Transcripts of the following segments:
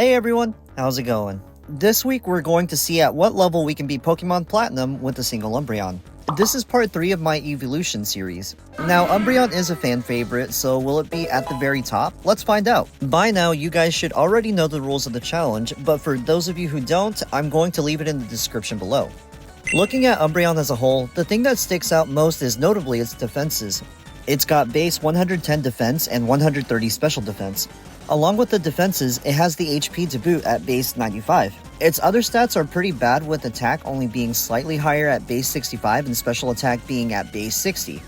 Hey everyone, how's it going? This week we're going to see at what level we can beat Pokemon Platinum with a single Umbreon. This is part 3 of my evolution series. Now Umbreon is a fan favorite, so will it be at the very top? Let's find out. By now you guys should already know the rules of the challenge, but for those of you who don't, I'm going to leave it in the description below. Looking at Umbreon as a whole, the thing that sticks out most is notably its defenses. It's got base 110 defense and 130 special defense. Along with the defenses, it has the HP to boot at base 95. Its other stats are pretty bad, with attack only being slightly higher at base 65 and special attack being at base 60.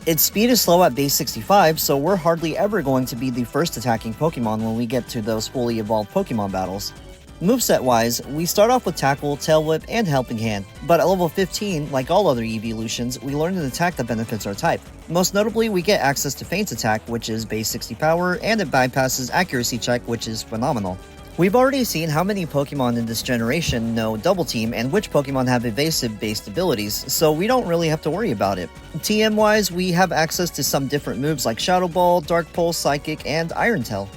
Its speed is slow at base 65, so we're hardly ever going to be the first attacking Pokemon when we get to those fully evolved Pokemon battles. Moveset wise, we start off with Tackle, Tail Whip, and Helping Hand, but at level 15, like all other evolutions, we learn an attack that benefits our type. Most notably, we get access to Feint Attack, which is base 60 power, and it bypasses Accuracy Check, which is phenomenal. We've already seen how many Pokemon in this generation know Double Team and which Pokemon have evasive-based abilities, so we don't really have to worry about it. TM-wise, we have access to some different moves like Shadow Ball, Dark Pulse, Psychic, and Iron Tail.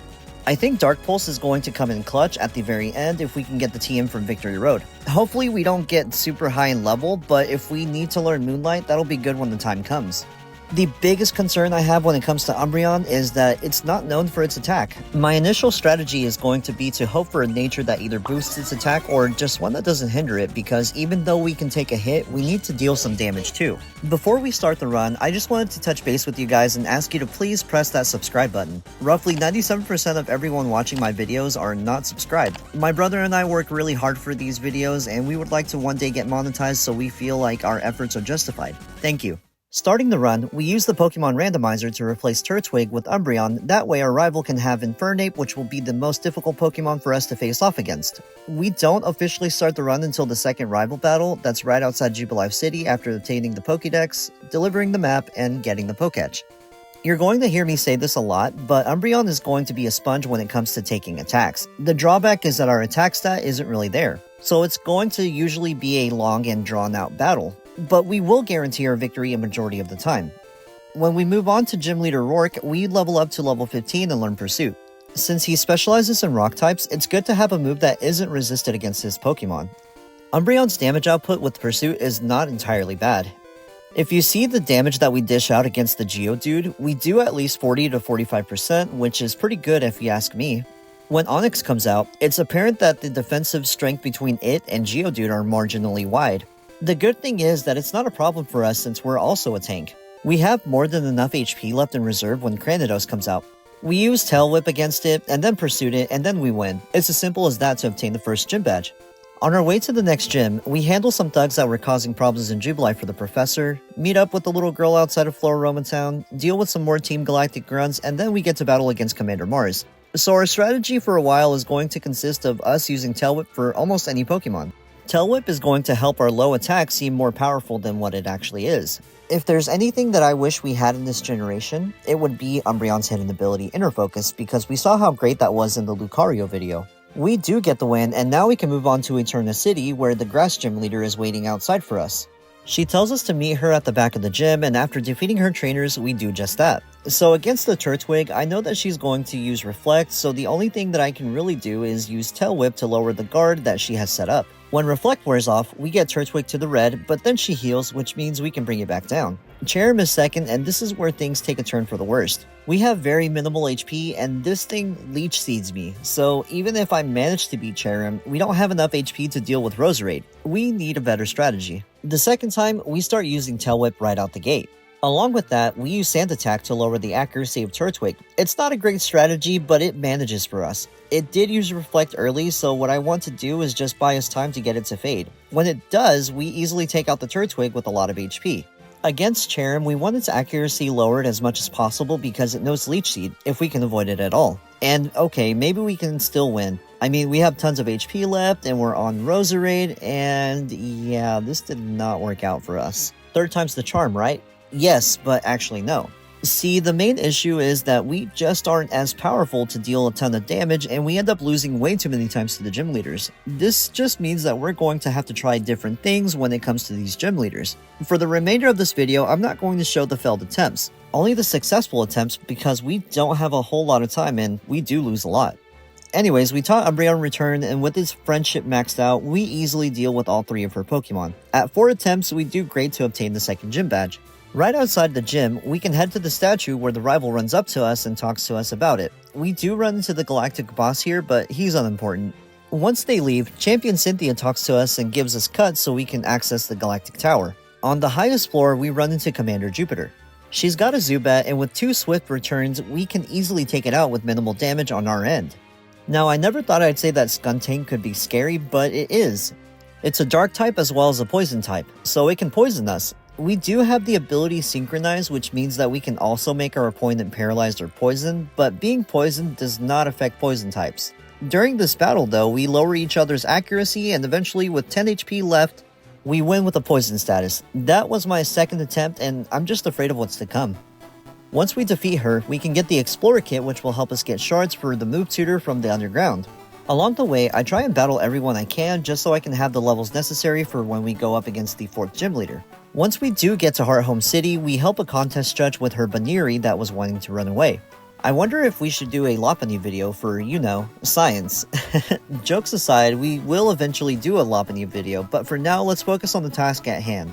I think Dark Pulse is going to come in clutch at the very end if we can get the TM from Victory Road. Hopefully we don't get super high in level, but if we need to learn Moonlight, that'll be good when the time comes. The biggest concern I have when it comes to Umbreon is that it's not known for its attack. My initial strategy is going to be to hope for a nature that either boosts its attack or just one that doesn't hinder it, because even though we can take a hit, we need to deal some damage too. Before we start the run, I just wanted to touch base with you guys and ask you to please press that subscribe button. Roughly 97% of everyone watching my videos are not subscribed. My brother and I work really hard for these videos, and we would like to one day get monetized, so we feel like our efforts are justified. Thank you. Starting the run, we use the Pokemon Randomizer to replace Turtwig with Umbreon, that way our rival can have Infernape, which will be the most difficult Pokemon for us to face off against. We don't officially start the run until the second rival battle, that's right outside Jubilife City after obtaining the Pokédex, delivering the map, and getting the Poketch. You're going to hear me say this a lot, but Umbreon is going to be a sponge when it comes to taking attacks. The drawback is that our attack stat isn't really there, so it's going to usually be a long and drawn out battle. But we will guarantee our victory a majority of the time. When we move on to Gym Leader Rourke, we level up to level 15 and learn Pursuit. Since he specializes in rock types, it's good to have a move that isn't resisted against his Pokemon. Umbreon's damage output with Pursuit is not entirely bad. If you see the damage that we dish out against the Geodude, we do at least 40 to 45%, which is pretty good if you ask me. When Onix comes out, it's apparent that the defensive strength between it and Geodude are marginally wide. The good thing is that it's not a problem for us since we're also a tank. We have more than enough HP left in reserve when Cranidos comes out. We use Tail Whip against it, and then Pursuit it, and then we win. It's as simple as that to obtain the first gym badge. On our way to the next gym, we handle some thugs that were causing problems in Jubilife for the Professor, meet up with the little girl outside of Floroma Town, deal with some more Team Galactic grunts, and then we get to battle against Commander Mars. So our strategy for a while is going to consist of us using Tail Whip for almost any Pokemon. Tail Whip is going to help our low attack seem more powerful than what it actually is. If there's anything that I wish we had in this generation, it would be Umbreon's hidden ability Inner Focus, because we saw how great that was in the Lucario video. We do get the win, and now we can move on to Eterna City, where the Grass Gym Leader is waiting outside for us. She tells us to meet her at the back of the gym, and after defeating her trainers, we do just that. So against the Turtwig, I know that she's going to use Reflect, so the only thing that I can really do is use Tail Whip to lower the guard that she has set up. When Reflect wears off, we get Turtwig to the red, but then she heals, which means we can bring it back down. Cherrim is second, and this is where things take a turn for the worst. We have very minimal HP, and this thing Leech Seeds me, so even if I manage to beat Cherrim, we don't have enough HP to deal with Roserade. We need a better strategy. The second time, we start using Tail Whip right out the gate. Along with that, we use Sand Attack to lower the accuracy of Turtwig. It's not a great strategy, but it manages for us. It did use Reflect early, so what I want to do is just buy us time to get it to fade. When it does, we easily take out the Turtwig with a lot of HP. Against Cherrim, we want its accuracy lowered as much as possible because it knows Leech Seed, if we can avoid it at all. And okay, maybe we can still win. I mean, we have tons of HP left, and we're on Roserade, and yeah, this did not work out for us. Third time's the charm, right? Yes, but actually no. See, the main issue is that we just aren't as powerful to deal a ton of damage, and we end up losing way too many times to the gym leaders. This just means that we're going to have to try different things when it comes to these gym leaders. For the remainder of this video, I'm not going to show the failed attempts, only the successful attempts, because we don't have a whole lot of time and we do lose a lot. Anyways, we taught Umbreon return, and with his friendship maxed out, we easily deal with all 3 of her Pokemon. At 4 attempts, we do great to obtain the second gym badge. Right outside the gym, we can head to the statue where the rival runs up to us and talks to us about it. We do run into the Galactic boss here, but he's unimportant. Once they leave, Champion Cynthia talks to us and gives us cuts so we can access the Galactic Tower. On the highest floor, we run into Commander Jupiter. She's got a Zubat, and with 2 swift returns, we can easily take it out with minimal damage on our end. Now, I never thought I'd say that Skuntank could be scary, but it is. It's a dark type as well as a poison type, so it can poison us. We do have the ability Synchronize, which means that we can also make our opponent paralyzed or poisoned, but being poisoned does not affect poison types. During this battle though, we lower each other's accuracy, and eventually with 10 HP left, we win with a poison status. That was my second attempt, and I'm just afraid of what's to come. Once we defeat her, we can get the Explorer Kit, which will help us get shards for the move tutor from the underground. Along the way, I try and battle everyone I can just so I can have the levels necessary for when we go up against the 4th gym leader. Once we do get to Hearthome City, we help a contest judge with her Baniri that was wanting to run away. I wonder if we should do a Lopunny video for, science. Jokes aside, we will eventually do a Lopunny video, but for now, let's focus on the task at hand.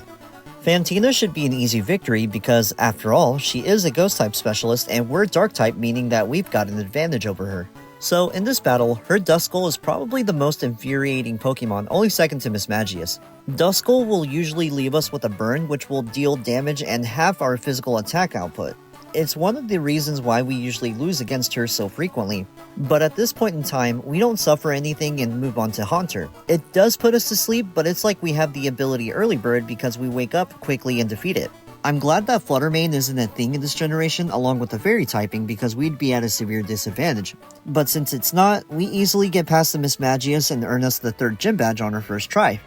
Fantina should be an easy victory because, after all, she is a Ghost-type specialist and we're Dark-type, meaning that we've got an advantage over her. So, in this battle, her Duskull is probably the most infuriating Pokemon, only second to Mismagius. Duskull will usually leave us with a burn, which will deal damage and half our physical attack output. It's one of the reasons why we usually lose against her so frequently, but at this point in time, we don't suffer anything and move on to Haunter. It does put us to sleep, but it's like we have the ability Early Bird because we wake up quickly and defeat it. I'm glad that Fluttermane isn't a thing in this generation along with the Fairy typing because we'd be at a severe disadvantage. But since it's not, we easily get past the Mismagius and earn us the 3rd gym badge on our first try.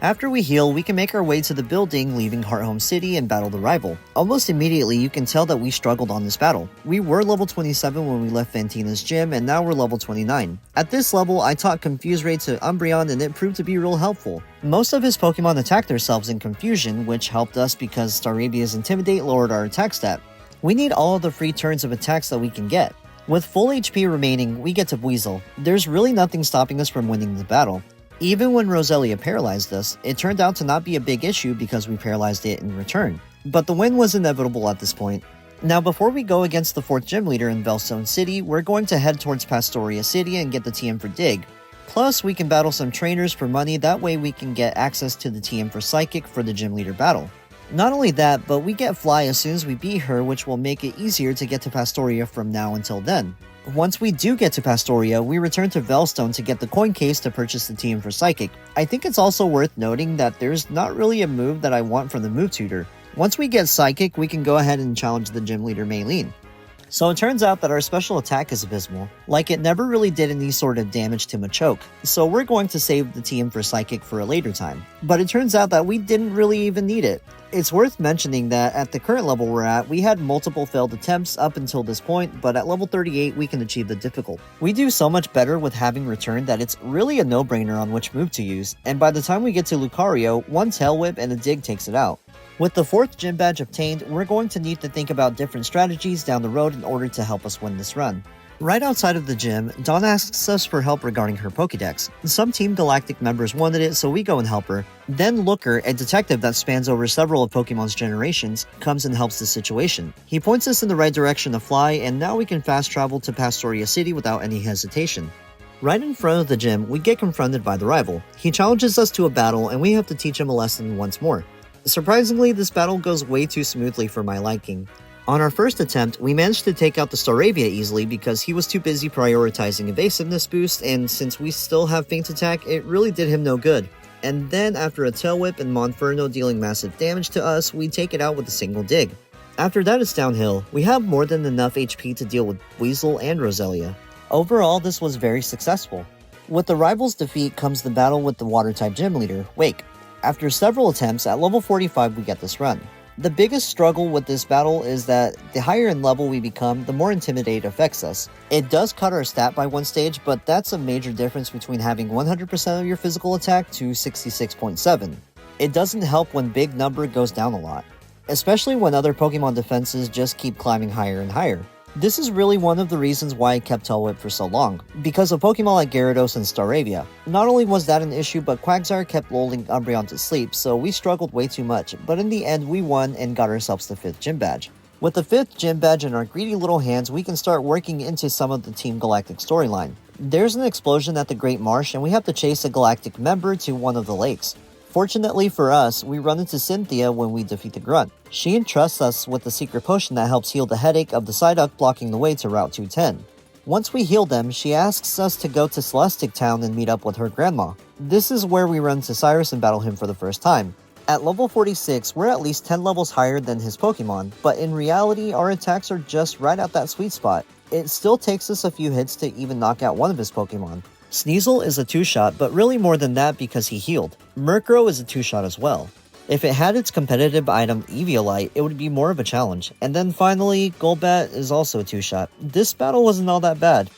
After we heal, we can make our way to the building, leaving Hearthome City and battle the rival. Almost immediately, you can tell that we struggled on this battle. We were level 27 when we left Fantina's gym, and now we're level 29. At this level, I taught Confuse Ray to Umbreon, and it proved to be real helpful. Most of his Pokemon attacked themselves in Confusion, which helped us because Staravia's Intimidate lowered our attack stat. We need all of the free turns of attacks that we can get. With full HP remaining, we get to Weasel. There's really nothing stopping us from winning the battle. Even when Roselia paralyzed us, it turned out to not be a big issue because we paralyzed it in return. But the win was inevitable at this point. Now before we go against the 4th gym leader in Veilstone City, we're going to head towards Pastoria City and get the TM for Dig. Plus, we can battle some trainers for money, that way we can get access to the TM for Psychic for the gym leader battle. Not only that, but we get Fly as soon as we beat her, which will make it easier to get to Pastoria from now until then. Once we do get to Pastoria, we return to Veilstone to get the coin case to purchase the TM for Psychic. I think it's also worth noting that there's not really a move that I want from the move tutor. Once we get Psychic, we can go ahead and challenge the gym leader Maylene. So it turns out that our special attack is abysmal, like it never really did any sort of damage to Machoke, so we're going to save the TM for Psychic for a later time. But it turns out that we didn't really even need it. It's worth mentioning that at the current level we're at, we had multiple failed attempts up until this point, but at level 38 we can achieve the difficult. We do so much better with having Return that it's really a no-brainer on which move to use, and by the time we get to Lucario, one Tail Whip and a Dig takes it out. With the 4th gym badge obtained, we're going to need to think about different strategies down the road in order to help us win this run. Right outside of the gym, Dawn asks us for help regarding her Pokédex. Some Team Galactic members wanted it, so we go and help her. Then Looker, a detective that spans over several of Pokemon's generations, comes and helps the situation. He points us in the right direction to fly, and now we can fast travel to Pastoria City without any hesitation. Right in front of the gym, we get confronted by the rival. He challenges us to a battle, and we have to teach him a lesson once more. Surprisingly, this battle goes way too smoothly for my liking. On our first attempt, we managed to take out the Staravia easily because he was too busy prioritizing evasiveness boost, and since we still have feint attack, it really did him no good. And then after a Tail Whip and Monferno dealing massive damage to us, we take it out with a single Dig. After that it's downhill. We have more than enough HP to deal with Weasel and Roselia. Overall, this was very successful. With the rival's defeat comes the battle with the Water-type gym leader, Wake. After several attempts, at level 45 we get this run. The biggest struggle with this battle is that the higher in level we become, the more Intimidate affects us. It does cut our stat by one stage, but that's a major difference between having 100% of your physical attack to 66.7. It doesn't help when big number goes down a lot, especially when other Pokemon defenses just keep climbing higher and higher. This is really one of the reasons why I kept Tail Whip for so long, because of Pokemon like Gyarados and Staravia. Not only was that an issue, but Quagsire kept lulling Umbreon to sleep, so we struggled way too much, but in the end we won and got ourselves the 5th gym badge. With the 5th gym badge in our greedy little hands, we can start working into some of the Team Galactic storyline. There's an explosion at the Great Marsh and we have to chase a Galactic member to one of the lakes. Fortunately for us, we run into Cynthia when we defeat the Grunt. She entrusts us with the secret potion that helps heal the headache of the Psyduck blocking the way to Route 210. Once we heal them, she asks us to go to Celestic Town and meet up with her grandma. This is where we run into Cyrus and battle him for the first time. At level 46, we're at least 10 levels higher than his Pokemon, but in reality, our attacks are just right at that sweet spot. It still takes us a few hits to even knock out one of his Pokemon. Sneasel is a 2-shot, but really more than that because he healed. Murkrow is a 2-shot as well. If it had its competitive item Eviolite, it would be more of a challenge. And then finally, Golbat is also a 2-shot. This battle wasn't all that bad.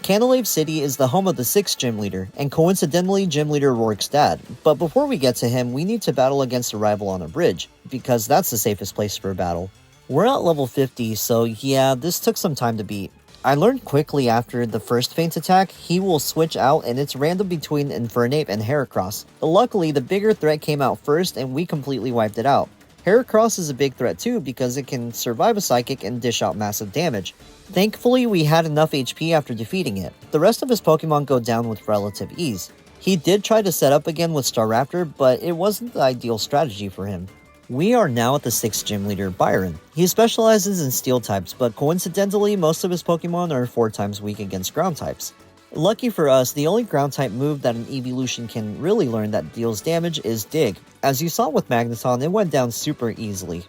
Canalave City is the home of the 6th gym leader, and coincidentally gym leader Rourke's dad. But before we get to him, we need to battle against a rival on a bridge, because that's the safest place for a battle. We're at level 50, so yeah, this took some time to beat. I learned quickly after the first feint attack, he will switch out and it's random between Infernape and Heracross. Luckily, the bigger threat came out first and we completely wiped it out. Heracross is a big threat too because it can survive a Psychic and dish out massive damage. Thankfully, we had enough HP after defeating it. The rest of his Pokemon go down with relative ease. He did try to set up again with Staraptor, but it wasn't the ideal strategy for him. We are now at the 6th gym leader, Byron. He specializes in steel types, but coincidentally, most of his Pokemon are 4 times weak against ground types. Lucky for us, the only ground type move that an evolution can really learn that deals damage is Dig. As you saw with Magneton, it went down super easily.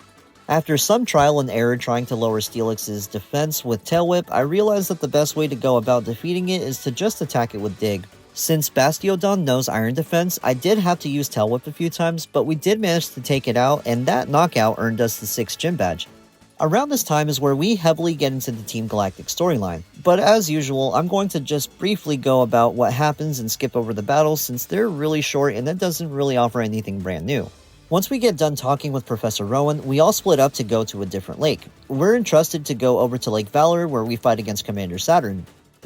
After some trial and error trying to lower Steelix's defense with Tail Whip, I realized that the best way to go about defeating it is to just attack it with Dig. Since Bastiodon knows Iron Defense, I did have to use Tail Whip a few times, but we did manage to take it out, and that knockout earned us the 6th gym badge. Around this time is where we heavily get into the Team Galactic storyline, but as usual, I'm going to just briefly go about what happens and skip over the battles since they're really short and that doesn't really offer anything brand new. Once we get done talking with Professor Rowan, we all split up to go to a different lake. We're entrusted to go over to Lake Valor where we fight against Commander Saturn.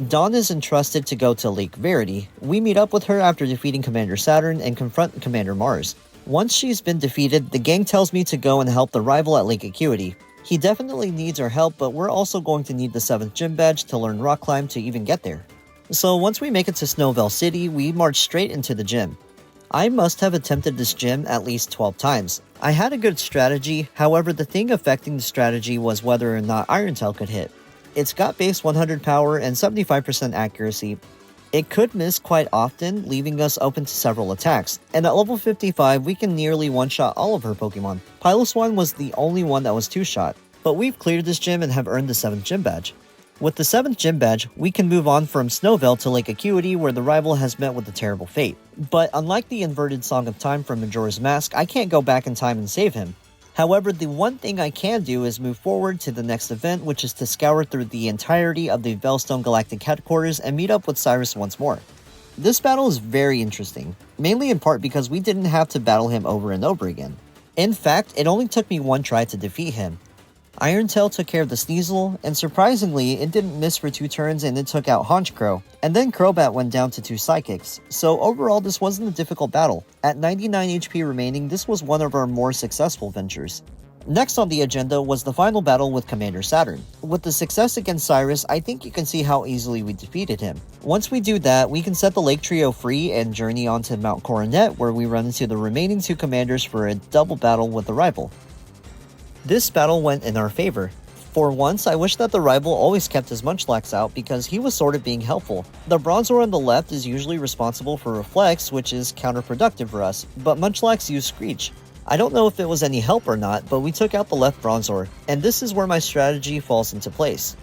Dawn is entrusted to go to Lake Verity. We meet up with her after defeating Commander Saturn and confront Commander Mars. Once she's been defeated, the gang tells me to go and help the rival at Lake Acuity. He definitely needs our help, but we're also going to need the 7th gym badge to learn Rock Climb to even get there. So once we make it to Snowville City, we march straight into the gym. I must have attempted this gym at least 12 times. I had a good strategy, however the thing affecting the strategy was whether or not Iron Tail could hit. It's got base 100 power and 75% accuracy. It could miss quite often, leaving us open to several attacks, and at level 55 we can nearly one-shot all of her Pokemon. Piloswine was the only one that was 2-shot, but we've cleared this gym and have earned the 7th gym badge. With the 7th gym badge, we can move on from Snowville to Lake Acuity where the rival has met with a terrible fate. But unlike the inverted Song of Time from Majora's Mask, I can't go back in time and save him. However, the one thing I can do is move forward to the next event, which is to scour through the entirety of the Veilstone Galactic headquarters and meet up with Cyrus once more. This battle is very interesting, mainly in part because we didn't have to battle him over and over again. In fact, it only took me one try to defeat him. Iron Tail took care of the Sneasel, and surprisingly, it didn't miss for 2 turns and it took out Honchkrow, and then Crobat went down to 2 Psychics, so overall this wasn't a difficult battle. At 99 HP remaining, this was one of our more successful ventures. Next on the agenda was the final battle with Commander Saturn. With the success against Cyrus, I think you can see how easily we defeated him. Once we do that, we can set the Lake Trio free and journey on to Mount Coronet where we run into the remaining 2 commanders for a double battle with the rival. This battle went in our favor. For once, I wish that the rival always kept his Munchlax out because he was sort of being helpful. The Bronzor on the left is usually responsible for Reflex, which is counterproductive for us, but Munchlax used Screech. I don't know if it was any help or not, but we took out the left Bronzor, and this is where my strategy falls into place.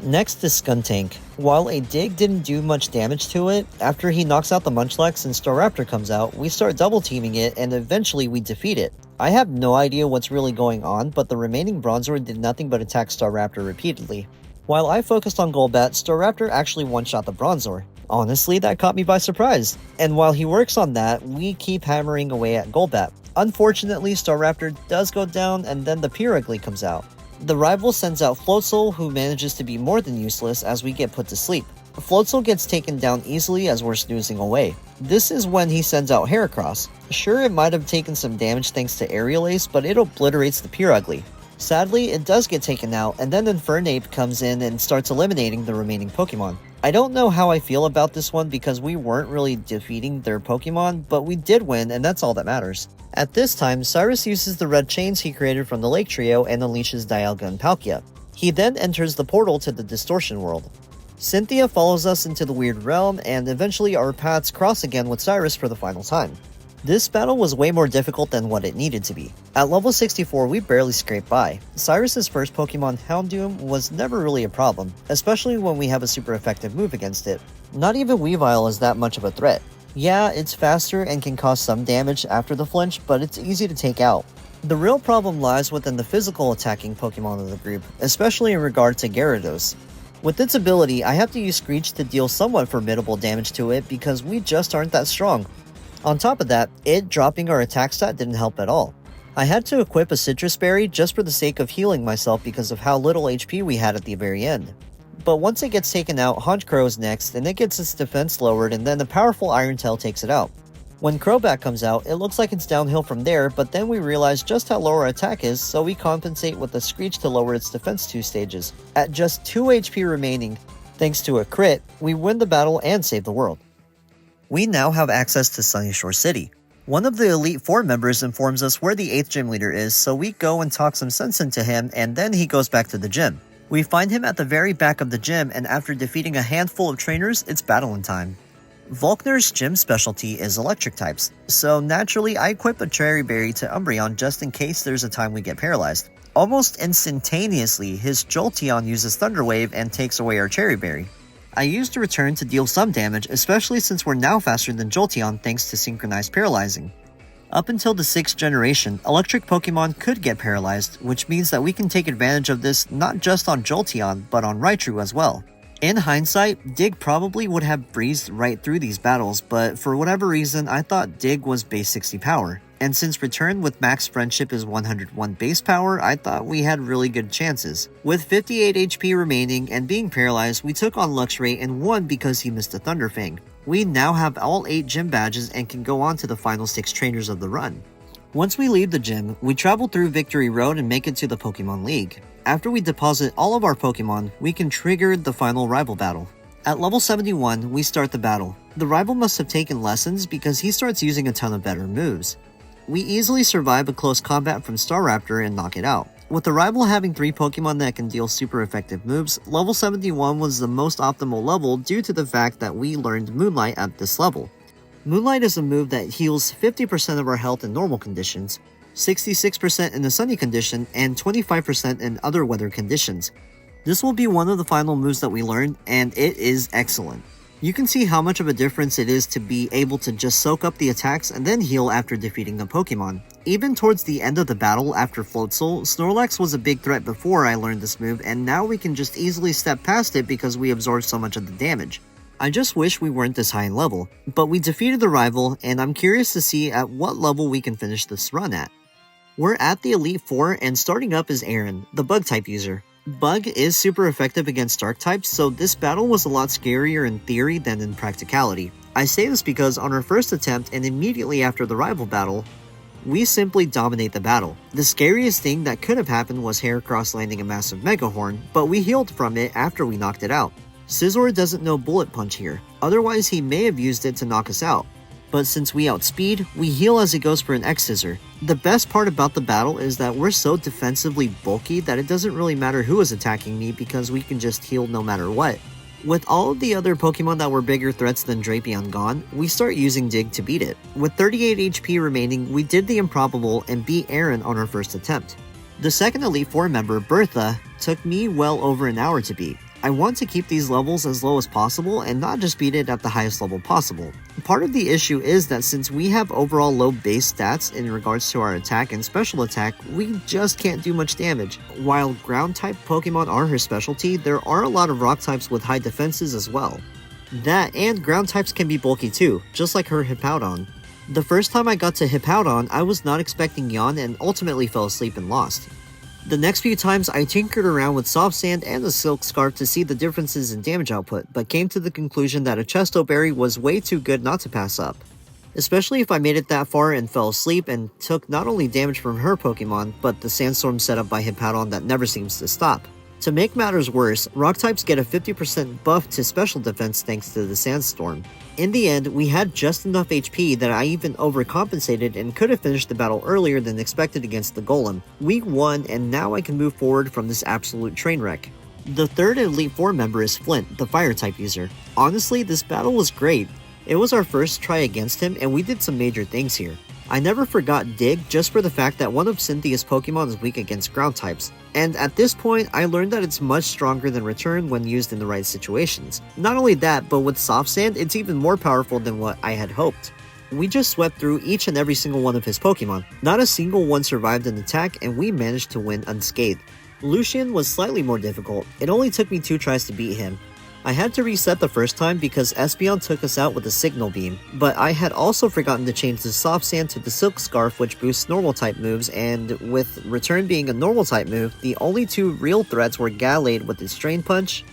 Next is Skuntank. While a Dig didn't do much damage to it, after he knocks out the Munchlax and Staraptor comes out, we start double teaming it and eventually we defeat it. I have no idea what's really going on, but the remaining Bronzor did nothing but attack Staraptor repeatedly. While I focused on Golbat, Staraptor actually one-shot the Bronzor. Honestly, that caught me by surprise. And while he works on that, we keep hammering away at Golbat. Unfortunately, Staraptor does go down and then the Purugly comes out. The rival sends out Floatzel, who manages to be more than useless as we get put to sleep. Floatzel gets taken down easily as we're snoozing away. This is when he sends out Heracross. Sure, it might have taken some damage thanks to Aerial Ace, but it obliterates the Pure Ugly. Sadly, it does get taken out, and then Infernape comes in and starts eliminating the remaining Pokemon. I don't know how I feel about this one because we weren't really defeating their Pokemon, but we did win, and that's all that matters. At this time, Cyrus uses the red chains he created from the Lake Trio and unleashes Dialga and Palkia. He then enters the portal to the Distortion World. Cynthia follows us into the Weird Realm, and eventually our paths cross again with Cyrus for the final time. This battle was way more difficult than what it needed to be. At level 64, we barely scraped by. Cyrus's first Pokemon, Houndoom, was never really a problem, especially when we have a super effective move against it. Not even Weavile is that much of a threat. Yeah, it's faster and can cause some damage after the flinch, but it's easy to take out. The real problem lies within the physical attacking Pokemon of the group, especially in regard to Gyarados. With its ability, I have to use Screech to deal somewhat formidable damage to it because we just aren't that strong. On top of that, it dropping our attack stat didn't help at all. I had to equip a Citrus Berry just for the sake of healing myself because of how little HP we had at the very end. But once it gets taken out, Honchkrow is next, and it gets its defense lowered, and then the powerful Iron Tail takes it out. When Crobat comes out, it looks like it's downhill from there, but then we realize just how low our attack is, so we compensate with a Screech to lower its defense 2 stages. At just 2 HP remaining, thanks to a crit, we win the battle and save the world. We now have access to Sunyshore City. One of the Elite Four members informs us where the 8th gym leader is, so we go and talk some sense into him, and then he goes back to the gym. We find him at the very back of the gym, and after defeating a handful of trainers, it's battling time. Volkner's gym specialty is electric types, so naturally I equip a Cherry Berry to Umbreon just in case there's a time we get paralyzed. Almost instantaneously, his Jolteon uses Thunder Wave and takes away our Cherry Berry. I used a Return to deal some damage, especially since we're now faster than Jolteon thanks to Synchronized Paralyzing. Up until the 6th generation, electric Pokemon could get paralyzed, which means that we can take advantage of this not just on Jolteon, but on Raichu as well. In hindsight, Dig probably would have breezed right through these battles, but for whatever reason, I thought Dig was base 60 power. And since Return with max Friendship is 101 base power, I thought we had really good chances. With 58 HP remaining and being paralyzed, we took on Luxray and won because he missed a Thunder Fang. We now have all 8 gym badges and can go on to the final 6 trainers of the run. Once we leave the gym, we travel through Victory Road and make it to the Pokemon League. After we deposit all of our Pokemon, we can trigger the final rival battle. At level 71, we start the battle. The rival must have taken lessons because he starts using a ton of better moves. We easily survive a close combat from Staraptor and knock it out. With the rival having 3 Pokemon that can deal super effective moves, level 71 was the most optimal level due to the fact that we learned Moonlight at this level. Moonlight is a move that heals 50% of our health in normal conditions, 66% in a sunny condition, and 25% in other weather conditions. This will be one of the final moves that we learned, and it is excellent. You can see how much of a difference it is to be able to just soak up the attacks and then heal after defeating the Pokemon. Even towards the end of the battle after Floatzel, Snorlax was a big threat before I learned this move, and now we can just easily step past it because we absorbed so much of the damage. I just wish we weren't this high in level, but we defeated the rival, and I'm curious to see at what level we can finish this run at. We're at the Elite Four, and starting up is Aaron, the Bug-type user. Bug is super effective against Dark types, so this battle was a lot scarier in theory than in practicality. I say this because on our first attempt and immediately after the rival battle, we simply dominate the battle. The scariest thing that could have happened was Heracross landing a massive Mega Horn, but we healed from it after we knocked it out. Scizor doesn't know Bullet Punch here, otherwise he may have used it to knock us out. But since we outspeed, we heal as it goes for an X-Scissor. The best part about the battle is that we're so defensively bulky that it doesn't really matter who is attacking me because we can just heal no matter what. With all of the other Pokemon that were bigger threats than Drapion gone, we start using Dig to beat it. With 38 HP remaining, we did the improbable and beat Aaron on our first attempt. The second Elite Four member, Bertha, took me well over an hour to beat. I want to keep these levels as low as possible and not just beat it at the highest level possible. Part of the issue is that since we have overall low base stats in regards to our attack and special attack, we just can't do much damage. While ground type Pokemon are her specialty, there are a lot of rock types with high defenses as well. That and ground types can be bulky too, just like her Hippowdon. The first time I got to Hippowdon, I was not expecting Yawn and ultimately fell asleep and lost. The next few times I tinkered around with Soft Sand and the Silk Scarf to see the differences in damage output, but came to the conclusion that a Chesto Berry was way too good not to pass up. Especially if I made it that far and fell asleep and took not only damage from her Pokemon, but the Sandstorm set up by Hippowdon that never seems to stop. To make matters worse, Rock types get a 50% buff to special defense thanks to the Sandstorm. In the end, we had just enough HP that I even overcompensated and could have finished the battle earlier than expected against the Golem. We won, and now I can move forward from this absolute train wreck. The third Elite Four member is Flint, the Fire type user. Honestly, this battle was great. It was our first try against him, and we did some major things here. I never forgot Dig just for the fact that one of Cynthia's Pokemon is weak against ground types, and at this point I learned that it's much stronger than Return when used in the right situations. Not only that, but with Soft Sand it's even more powerful than what I had hoped. We just swept through each and every single one of his Pokemon. Not a single one survived an attack, and we managed to win unscathed. Lucian was slightly more difficult. It only took me 2 tries to beat him. I had to reset the first time because Espeon took us out with a Signal Beam, but I had also forgotten to change the Soft Sand to the Silk Scarf, which boosts normal type moves, and with Return being a normal type move, the only 2 real threats were Gallade with his Strain Punch,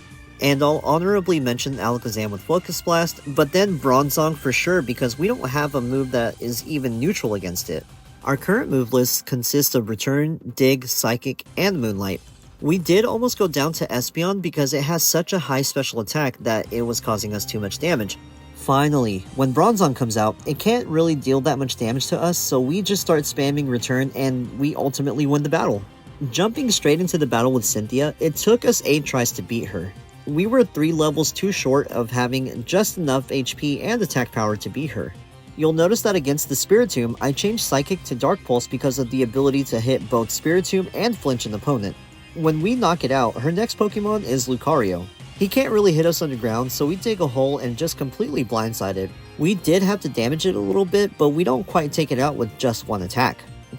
and I'll honorably mention Alakazam with Focus Blast, but then Bronzong for sure because we don't have a move that is even neutral against it. Our current move list consists of Return, Dig, Psychic, and Moonlight. We did almost go down to Espeon because it has such a high special attack that it was causing us too much damage. Finally, when Bronzong comes out, it can't really deal that much damage to us, so we just start spamming Return and we ultimately win the battle. Jumping straight into the battle with Cynthia, it took us 8 tries to beat her. We were 3 levels too short of having just enough HP and attack power to beat her. You'll notice that against the Spiritomb, I changed Psychic to Dark Pulse because of the ability to hit both Spiritomb and flinch an opponent. When we knock it out, her next Pokemon is Lucario. He can't really hit us underground, so we dig a hole and just completely blindside it. We did have to damage it a little bit, but we don't quite take it out with just 1 attack.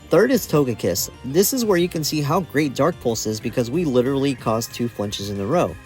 Third is Togekiss. This is where you can see how great Dark Pulse is because we literally caused 2 flinches in a row.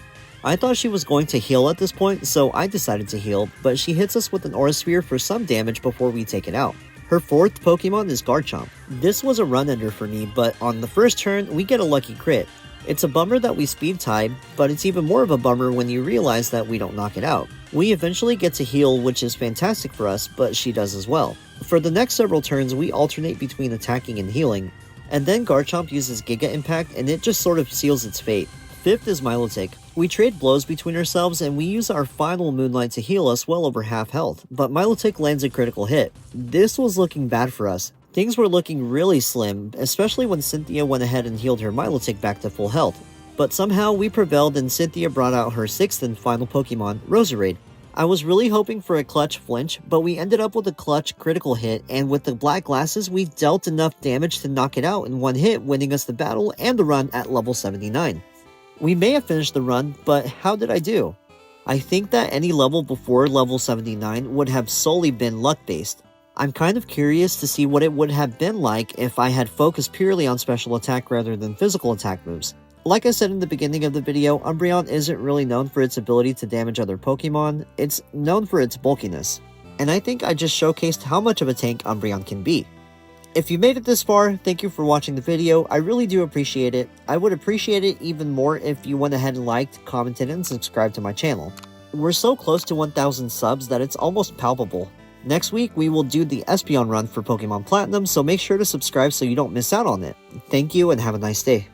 I thought she was going to heal at this point, so I decided to heal, but she hits us with an Aura Sphere for some damage before we take it out. Her 4th Pokemon is Garchomp. This was a run ender for me, but on the first turn, we get a lucky crit. It's a bummer that we speed tied, but it's even more of a bummer when you realize that we don't knock it out. We eventually get to heal, which is fantastic for us, but she does as well. For the next several turns, we alternate between attacking and healing, and then Garchomp uses Giga Impact and it just sort of seals its fate. 5th is Milotic. We trade blows between ourselves and we use our final Moonlight to heal us well over half health, but Milotic lands a critical hit. This was looking bad for us. Things were looking really slim, especially when Cynthia went ahead and healed her Milotic back to full health. But somehow we prevailed and Cynthia brought out her 6th and final Pokemon, Roserade. I was really hoping for a clutch flinch, but we ended up with a clutch critical hit, and with the black glasses we dealt enough damage to knock it out in 1 hit, winning us the battle and the run at level 79. We may have finished the run, but how did I do? I think that any level before level 79 would have solely been luck-based. I'm kind of curious to see what it would have been like if I had focused purely on special attack rather than physical attack moves. Like I said in the beginning of the video, Umbreon isn't really known for its ability to damage other Pokemon, it's known for its bulkiness. And I think I just showcased how much of a tank Umbreon can be. If you made it this far, thank you for watching the video, I really do appreciate it. I would appreciate it even more if you went ahead and liked, commented, and subscribed to my channel. We're so close to 1,000 subs that it's almost palpable. Next week, we will do the Espeon run for Pokemon Platinum, so make sure to subscribe so you don't miss out on it. Thank you and have a nice day.